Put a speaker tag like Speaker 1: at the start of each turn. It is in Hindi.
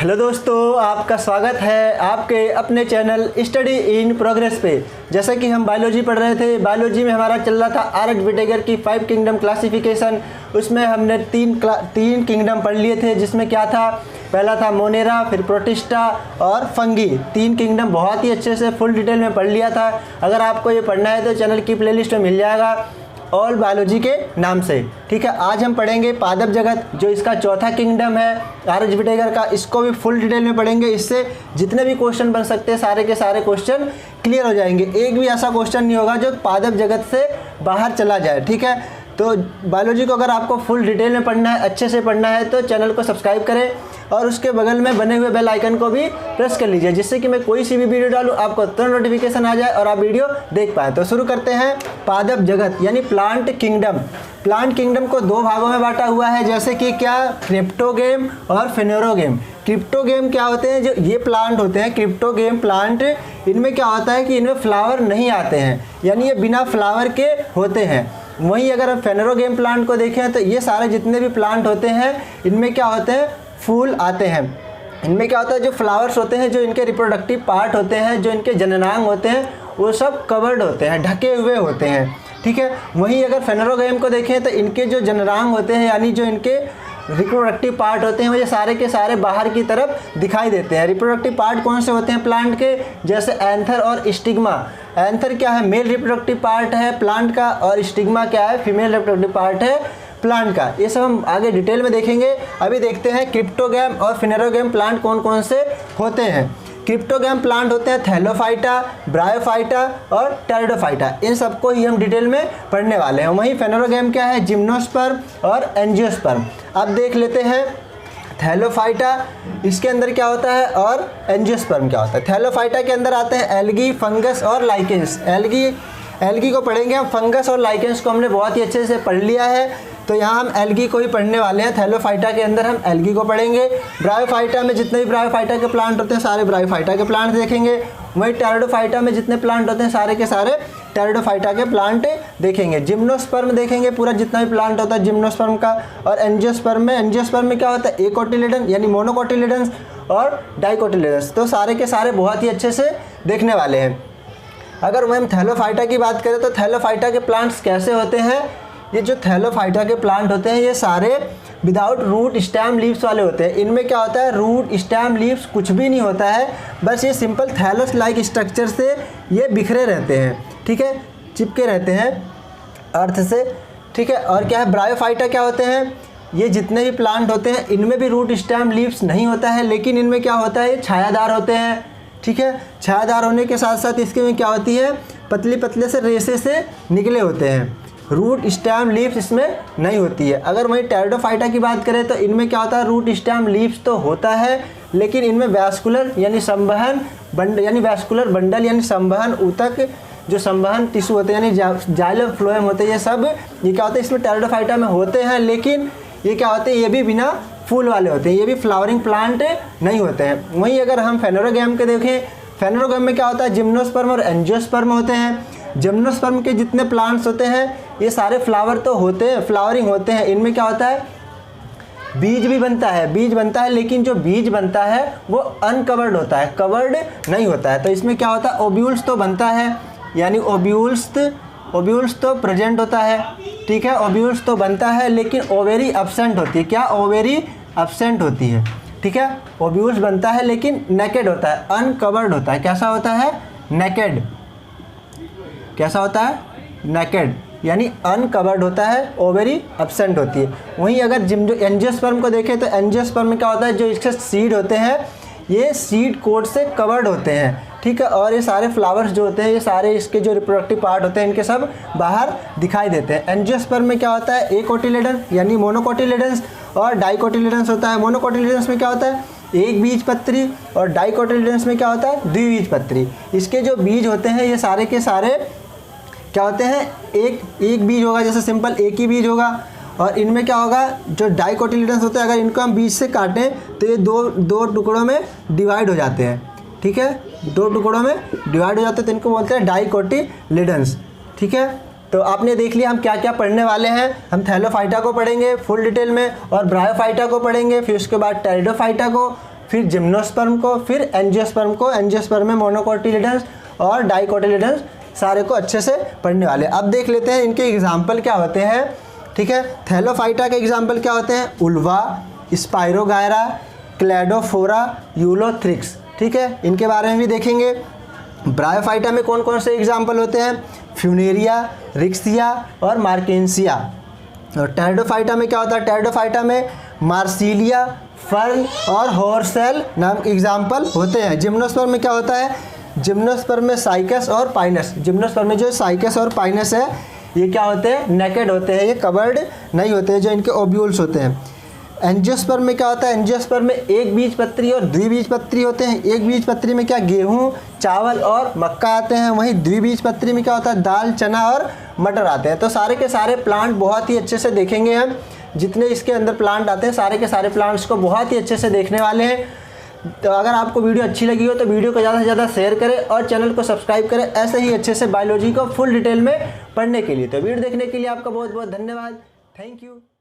Speaker 1: हेलो दोस्तों, आपका स्वागत है आपके अपने चैनल स्टडी इन प्रोग्रेस पे। जैसा कि हम बायोलॉजी पढ़ रहे थे, बायोलॉजी में हमारा चल रहा था आर्च विटेगर की 5 किंगडम क्लासिफिकेशन। उसमें हमने तीन किंगडम पढ़ लिए थे, जिसमें क्या था, पहला था मोनेरा, फिर प्रोटिस्टा और फंगी। 3 किंगडम बहुत ही अच्छे से फुल डिटेल में पढ़ लिया था। अगर आपको ये पढ़ना है तो चैनल की प्लेलिस्ट में मिल जाएगा ऑल बायोलॉजी के नाम से। ठीक है, आज हम पढ़ेंगे पादप जगत, जो इसका चौथा किंगडम है आर्च विटेगर का। इसको भी फुल डिटेल में पढ़ेंगे। इससे जितने भी क्वेश्चन बन सकते हैं सारे के सारे क्वेश्चन क्लियर हो जाएंगे। एक भी ऐसा क्वेश्चन नहीं होगा जो पादप जगत से बाहर चला जाए। ठीक है, तो बायोलॉजी को अगर आपको फुल डिटेल में पढ़ना है, अच्छे से पढ़ना है, तो चैनल को सब्सक्राइब करें और उसके बगल में बने हुए बेल आइकन को भी प्रेस कर लीजिए, जिससे कि मैं कोई सी भी वीडियो डालूं आपको तुरंत नोटिफिकेशन आ जाए और आप वीडियो देख पाएँ। तो शुरू करते हैं। पादप जगत यानी प्लांट किंगडम। प्लांट किंगडम को 2 भागों में बांटा हुआ है, जैसे कि क्या, क्रिप्टोगेम और फेनोरोगेम। क्रिप्टोगेम क्या होते हैं, जो ये प्लांट होते हैं क्रिप्टोगेम प्लांट, इनमें क्या होता है कि इनमें फ्लावर नहीं आते हैं, यानी ये बिना फ्लावर के होते हैं। वहीं अगर हम फेनोरोगेम प्लांट को देखें तो ये सारे जितने भी प्लांट होते हैं इनमें क्या होते हैं, फूल आते हैं। इनमें क्या होता है, जो फ्लावर्स होते हैं, जो इनके रिप्रोडक्टिव पार्ट होते हैं, जो इनके जननांग होते हैं, वो सब कवर्ड होते हैं, ढके हुए होते हैं। ठीक है, वहीं अगर फेनोरोगेम को देखें तो इनके जो जननांग होते हैं, यानी जो इनके रिप्रोडक्टिव पार्ट होते हैं, वो ये सारे के सारे बाहर की तरफ दिखाई देते हैं। रिप्रोडक्टिव पार्ट कौन से होते हैं प्लांट के, जैसे एंथर और स्टिग्मा। एंथर क्या है, मेल रिप्रोडक्टिव पार्ट है प्लांट का, और स्टिग्मा क्या है, फीमेल रिप्रोडक्टिव पार्ट है प्लांट का। ये सब हम आगे डिटेल में देखेंगे। अभी देखते हैं क्रिप्टोगेम और फेनोरोगेम प्लांट कौन कौन से होते हैं। क्रिप्टोगेम प्लांट होते हैं थैलोफाइटा, ब्रायोफाइटा और टेरिडोफाइटा। इन सबको ही हम डिटेल में पढ़ने वाले हैं। वहीं फेनोरोगेम क्या है, जिम्नोस्पर्म और एंजियोस्पर्म। अब देख लेते हैं थैलोफाइटा, इसके अंदर क्या होता है, और एंजियोस्पर्म क्या होता है। थैलोफाइटा के अंदर आते हैं एल्गी, फंगस और लाइकेंस। एल्गी को पढ़ेंगे हम, फंगस और लाइकेंस को हमने बहुत ही अच्छे से पढ़ लिया है, तो यहाँ हम एल्गी को ही पढ़ने वाले हैं। थैलोफाइटा के अंदर हम एल्गी को पढ़ेंगे। ब्रायोफाइटा में जितने भी ब्रायोफाइटा के प्लांट होते हैं सारे ब्रायोफाइटा के प्लांट देखेंगे। वहीं टेरिडोफाइटा में जितने प्लांट होते हैं सारे के सारे टेरिडोफाइटा के प्लांट देखेंगे। जिम्नोस्पर्म देखेंगे, पूरा जितना भी प्लांट होता है जिम्नोस्पर्म का। और एंजियोस्पर्म में क्या होता है, एकोटिलिडन यानी मोनोकोटिलिडन्स और डाइकोटिलिडन्स। तो सारे के सारे बहुत ही अच्छे से देखने वाले हैं। अगर हम थैलोफाइटा की बात करें तो थैलोफाइटा के प्लांट्स कैसे होते हैं। ये जो थैलोफाइटा के प्लांट होते हैं ये सारे विदाउट रूट स्टेम लीव्स वाले होते हैं। इनमें क्या होता है, रूट स्टेम लीव्स कुछ भी नहीं होता है, बस ये सिंपल थैलस लाइक स्ट्रक्चर से ये बिखरे रहते हैं। ठीक है, चिपके रहते हैं अर्थ से। ठीक है, और क्या है, ब्रायोफाइटा क्या होते हैं, ये जितने भी प्लांट होते हैं इनमें भी रूट स्टेम लीव्स नहीं होता है, लेकिन इनमें क्या होता है, ये छायादार होते हैं। ठीक है, छायादार होने के साथ साथ इसके में क्या होती है, पतले पतले से रेसे से निकले होते हैं। रूट स्टेम लीव्स इसमें नहीं होती है। अगर वहीं टेरिडोफाइटा की बात करें तो इनमें क्या होता है, रूट स्टेम लीव्स तो होता है, लेकिन इनमें वैस्कुलर यानी संवहन बंडल यानी वैस्कुलर बंडल यानी संवहन ऊतक, जो संवहन टिश्यू होते हैं यानी जाइलम फ्लोएम होते हैं, ये क्या होता है इसमें टेरिडोफाइटा में होते हैं, लेकिन ये क्या होते हैं, ये भी बिना फूल वाले होते हैं, ये भी फ्लावरिंग प्लांट नहीं होते हैं। वहीं अगर हम फेनोरोगेम के देखें, फेनोरोगेम में क्या होता है, जिम्नोस्पर्म और एंजियोस्पर्म होते हैं। जिम्नोस्पर्म के जितने प्लांट्स होते हैं ये सारे फ्लावर तो होते हैं, फ्लावरिंग होते हैं। इनमें क्या होता है, बीज भी बनता है, लेकिन जो बीज बनता है वो अनकवर्ड होता है, कवर्ड नहीं होता है। तो इसमें क्या होता है, ओव्यूल्स तो बनता है, यानी ओव्यूल्स तो प्रेजेंट होता है। ठीक है, ओव्यूल्स तो बनता है, लेकिन ओवेरी एब्सेंट होती है। क्या, ओवेरी एब्सेंट होती है। ठीक है, ओव्यूल्स बनता है लेकिन नेकेड होता है, अनकवर्ड होता है। कैसा होता है, नेकेड। कैसा होता है, नेकेड यानी अनकवर्ड होता है, ओवेरी एब्सेंट होती है। वहीं अगर एंजियोस्पर्म को देखें तो एंजियोस्पर्म में क्या होता है, जो इसके सीड होते हैं ये सीड कोट से कवर्ड होते हैं। ठीक है, और ये सारे फ्लावर्स जो होते हैं ये सारे इसके जो रिप्रोडक्टिव पार्ट होते हैं इनके सब बाहर दिखाई देते हैं। एंजियोस्पर्म में क्या होता है, एकोटिलिडन यानी मोनोकोटिलिडन्स और डाइकोटिलिडन्स होता है। मोनोकोटिलिडन्स में क्या होता है, एक बीजपत्री, और डाइकोटिलिडन्स में क्या होता है, द्विबीजपत्री। इसके जो बीज होते हैं ये सारे के सारे क्या होते हैं, एक बीज होगा, जैसे सिंपल एक ही बीज होगा। और इनमें क्या होगा, जो डाइकोटिलिडन्स होते हैं अगर इनको हम बीज से काटें तो ये दो टुकड़ों में डिवाइड हो जाते हैं। ठीक है, 2 टुकड़ों में डिवाइड हो जाते हैं, तो इनको बोलते हैं डाइकोटिलिडन्स। ठीक है, तो आपने देख लिया हम क्या क्या पढ़ने वाले हैं। हम थैलोफाइटा को पढ़ेंगे फुल डिटेल में, और ब्रायोफाइटा को पढ़ेंगे, फिर उसके बाद टेरिडोफाइटा को, फिर जिम्नोस्पर्म को, फिर एंजियोस्पर्म को। एंजियोस्पर्म में मोनोकोटिलिडन्स और डाइकोटिलिडन्स सारे को अच्छे से पढ़ने वाले। अब देख लेते हैं इनके एग्जाम्पल क्या होते हैं। ठीक है, थैलोफाइटा के एग्जाम्पल क्या होते हैं? Uvula, spirogyra, Cladophora, Ulothrix. ठीक है, इनके बारे में भी देखेंगे। ब्रायोफाइटा में कौन कौन से एग्जाम्पल होते हैं? फ्यूनेरिया, रिक्सिया और मार्केंसिया। और टेरिडोफाइटा में क्या होता है? टेरिडोफाइटा में मार्सिलिया, फर्न और हॉर्सेल नाम के एग्जाम्पल होते हैं। जिम्नोस्पर्म में क्या होता है? जिम्नोस्पर्म में साइकस और पाइनस। जिम्नोस्पर्म में जो साइकस और पाइनस है ये क्या होते हैं? नेकेड होते हैं, ये कवर्ड नहीं होते हैं, जो इनके ओब्यूल्स होते हैं। एंजियोस्पर्म में क्या होता है? एंजियोस्पर्म में एक बीजपत्री और द्विबीजपत्री होते हैं। एक बीजपत्री में क्या गेहूं, चावल और मक्का आते हैं। वहीं द्विबीजपत्री में क्या होता है? दाल, चना और मटर आते हैं। तो सारे के सारे प्लांट बहुत ही अच्छे से देखेंगे हम। जितने इसके अंदर प्लांट आते हैं सारे के सारे प्लांट्स को बहुत ही अच्छे से देखने वाले हैं। तो अगर आपको वीडियो अच्छी लगी हो तो वीडियो को ज़्यादा से ज़्यादा शेयर करें और चैनल को सब्सक्राइब करें ऐसे ही अच्छे से बायोलॉजी को फुल डिटेल में पढ़ने के लिए। तो वीडियो देखने के लिए आपका बहुत बहुत धन्यवाद। Thank you.